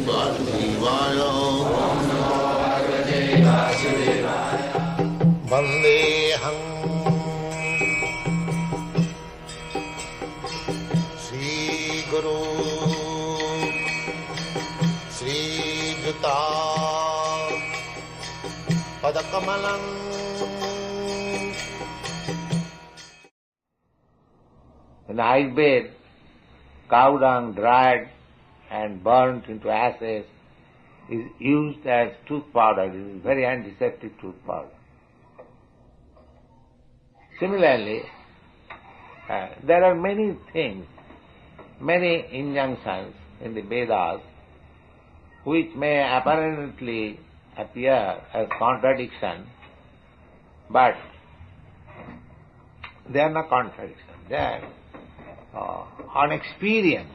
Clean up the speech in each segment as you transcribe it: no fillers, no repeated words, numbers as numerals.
Vasudevaya. Vandeham Sri Guru Sri Juta Padakamalam. In ice bed, cow dung dried and burnt into ashes is used as tooth powder. It is very antiseptic tooth powder. Similarly, there are many things, many injunctions in the Vedas which may apparently appear as contradiction, but they are not contradiction. They are on experience,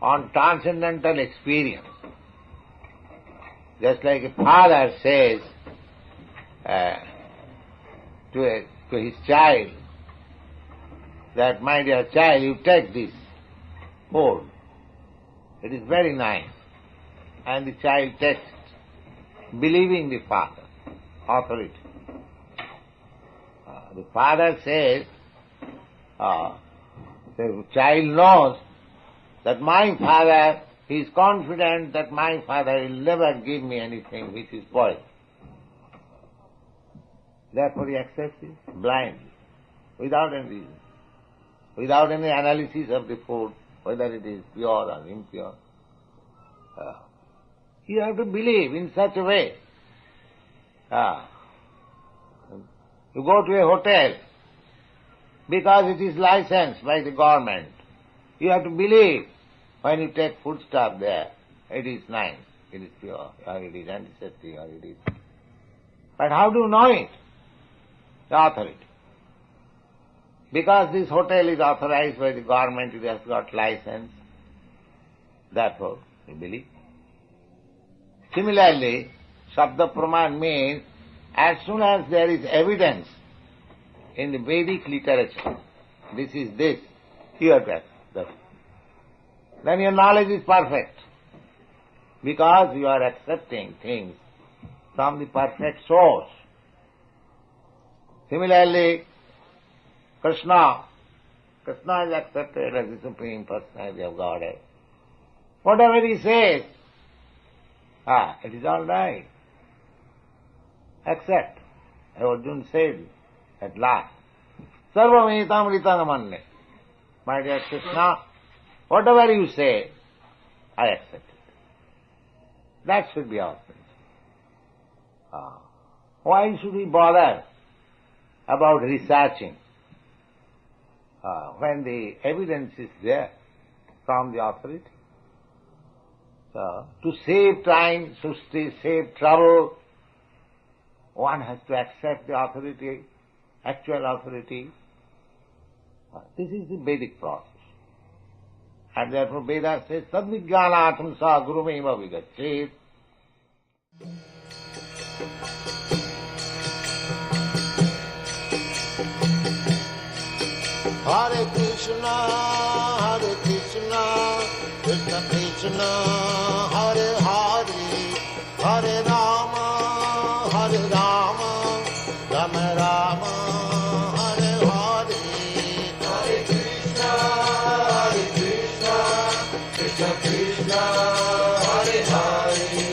on transcendental experience. Just like a father says to his child that, my dear child, you take this food. It is very nice. And the child takes it, believing the father, authority. The father says, the child knows that my father, he is confident that my father will never give me anything which is poison. Therefore he accepts it blindly, without any reason, without any analysis of the food, whether it is pure or impure. You have to believe in such a way. You go to a hotel because it is licensed by the government. You have to believe when you take foodstuff there, it is nice, it is pure, or it is antiseptic, or it is... But how do you know it? The authority. Because this hotel is authorized by the government, it has got license, therefore you believe. Similarly, Shabda Praman means as soon as there is evidence in the Vedic literature, this is this, you have to accept that. Then your knowledge is perfect, because you are accepting things from the perfect source. Similarly, Krishna is accepted as the Supreme Personality of Godhead. Whatever he says, it is all right. Accept. Arjuna said at last, Sarvameta Mritanamanne. My dear Krishna, whatever you say, I accept it. That should be our principle. Why should we bother about researching when the evidence is there from the authority? To save time, to save trouble, one has to accept the authority, actual authority. This is the Vedic process. And therefore Veda says, Sadvijnanatam sa gurumeva vigachet. Hare Krishna, Krishna Krishna, Hare Hare, Hare Rama, Rama Rama, Hare Hare. Hare Krishna, Krishna Krishna, Hare Hare.